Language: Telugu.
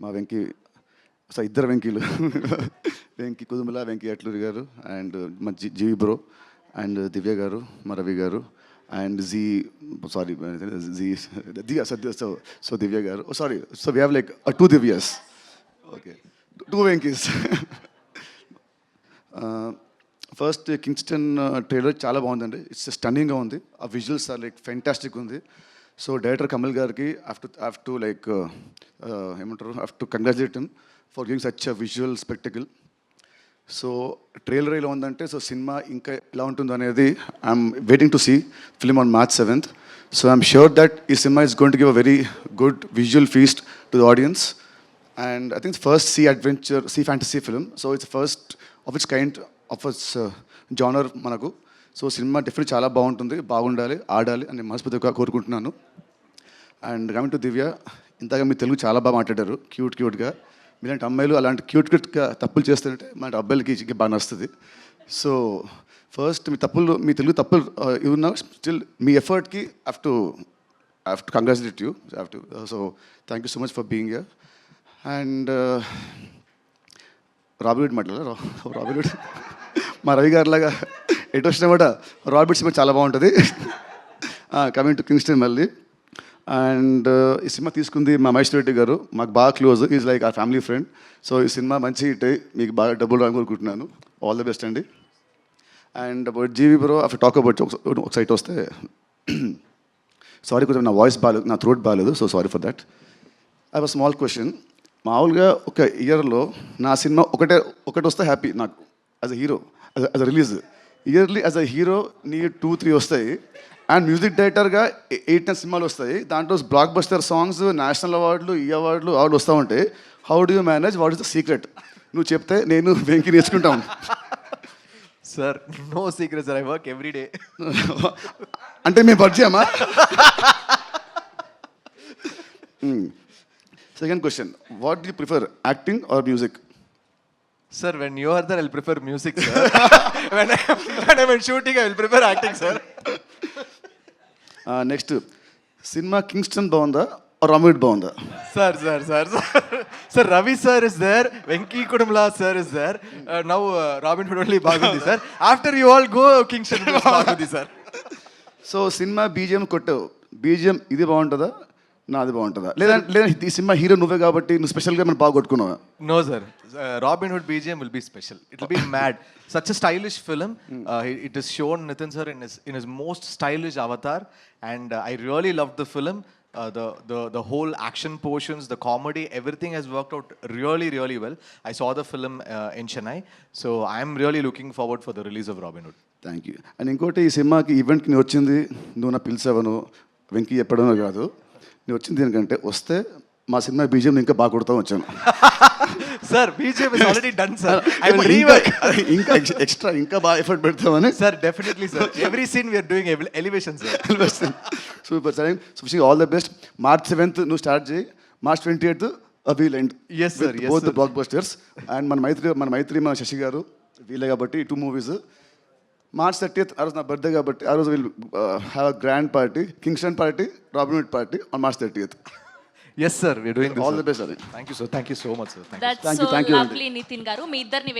మా వెంకీ అసలు ఇద్దరు వెంకీలు వెంకీ కుదుమల వెంకీ అట్లూరి గారు అండ్ మా జీవి బ్రో అండ్ దివ్య గారు మా రవి గారు అండ్ సో దివ్య గారు sorry so we have like to Divya's okay to Venky's first Kingston trailer చాలా బాగుందండి. ఇట్స్ స్టన్నింగ్గా ఉంది. ఆ విజువల్స్ ఆర్ లైక్ ఫెంటాస్టిక్ ఉంది. సో డైరెక్టర్ కమల్ గారికి హ్యావ్ టు లైక్ ఏమంటారు have to congratulate him for giving such a visual spectacle. So trailer ఇలా ఉందంటే సో సినిమా ఇంకా ఎలా ఉంటుందో అనేది I'm waiting to see film on March 7th. So I'm sure that ఈ cinema is going to give a very good visual feast to the audience. And I think it's first sea fantasy film. So it's the first of its kind of its genre manaku. So cinema definitely చాలా బాగుంటుంది, బాగుండాలి, ఆడాలి అని మనస్ఫూర్తిగా కోరుకుంటున్నాను. అండ్ కమింగ్ టు దివ్య, ఇంతగా మీ తెలుగు చాలా బాగా మాట్లాడారు, క్యూట్గా. మీలాంటి అమ్మాయిలు అలాంటి క్యూట్గా తప్పులు చేస్తుంటే మన అబ్బాయిలకి బాగా నచ్చుతుంది. సో ఫస్ట్ మీ తెలుగు తప్పులు ఇవున్నా స్టిల్ మీ ఎఫర్ట్కి have to congratulate you. So thank you so much for being here. And Rabbit మాట్లాడారు. రాబిట్ మా రవి గారిలాగా ఎటు వచ్చినామాట రాబిట్ సినిమా చాలా బాగుంటుంది. కమింగ్ టు కింగ్స్టన్ మళ్ళీ. అండ్ ఈ సినిమా తీసుకుంది మా మహేష్ రెడ్డి గారు, మాకు బాగా close, is like a family friend. So ఈ సినిమా మంచి హిట్ అయ్యి మీకు బాగా డబ్బులు రాని కోరుకుంటున్నాను. ఆల్ ది బెస్ట్ అండి. And about G V bro after talk about ఒక సైట్ వస్తే సారీ కొంచెం నా వాయిస్ బాగాలేదు, నా థ్రోట్ బాగాలేదు, so sorry for that. I have a small question. మామూలుగా ఒక ఇయర్లో నా సినిమా ఒకటి వస్తే హ్యాపీ నాకు as a hero, as a release. Yearly as a hero నీ 2-3 వస్తాయి. అండ్ మ్యూజిక్ డైరెక్టర్గా 8-10 సినిమాలు వస్తాయి. దాంట్లో బ్లాక్ బస్టర్ సాంగ్స్, నేషనల్ అవార్డులు, ఈ అవార్డులు వస్తూ ఉంటాయి. How do you manage? What is the secret? నువ్వు చెప్తే నేను వెంకీ నేర్చుకుంటాను. Sir no secret sir, I work every day. అంటే మేము పరిచయమా? Second question, what do you prefer, acting or music? Sir, when you are there, I'll prefer music, sir. when I'm in shooting, I will prefer acting, sir. Next, cinema Kingston బాగుందా or Ramit బాగుందా? Sir, Ravi sir is there, Venki Kudumla sir is there. Now Robin Hood only బాగుంది, sir. After you all go, Kingston బాగుంది, sir. సో సినిమా బీజిఎం కొట్టావు, బీజిఎం ఇది బాగుంటుందా నాది బాగుంటుందా? లేదా ఈ సినిమా హీరో నువ్వే కాబట్టి నువ్వు స్పెషల్గా మనం బాగా కొట్టుకున్నావా? No sir, Robin Hood BGM will be special. It will be mad. Such a stylish film. It is shown Nitin sir in his most stylish avatar, and I really loved the film. The whole action portions, the comedy, everything has worked out really well. I saw the film in Chennai, so I am really looking forward for the release of Robin Hood. Thank you. And ఇంకోటి, ఈ సినిమాకి ఈవెంట్కి నువ్వు వచ్చింది, నువ్వు నా పిలిచావను, వెంకీ చెప్పడమో కాదు, నువ్వు వచ్చింది దేనికంటే వస్తే మా సినిమా బీజిఎం ఇంకా బాగా కొడతాం వచ్చాను. Sir, BGM is already done, sir. ఇంకా ఎక్స్ట్రా ఇంకా బాగా ఎఫర్ట్ పెడతామని. Sir, definitely, sir. Every scene we are doing elevation, sir. Super sir. So wishing all the best. March 7th నువ్వు స్టార్ట్ చేయి, March 28th wheel end. Yes sir, yes both the black busters. And మన శశి గారు వీలే కాబట్టి 2 మూవీస్. March 30th ఆ రోజు నా బర్త్డే కాబట్టి ఆ రోజు will have a grand party, Kingston party, robin hood party on March 30th. Yes sir, we are doing this. All the best, sir. Thank you so much, sir. That's so lovely, Nitin garu. మీ ఇద్దరిని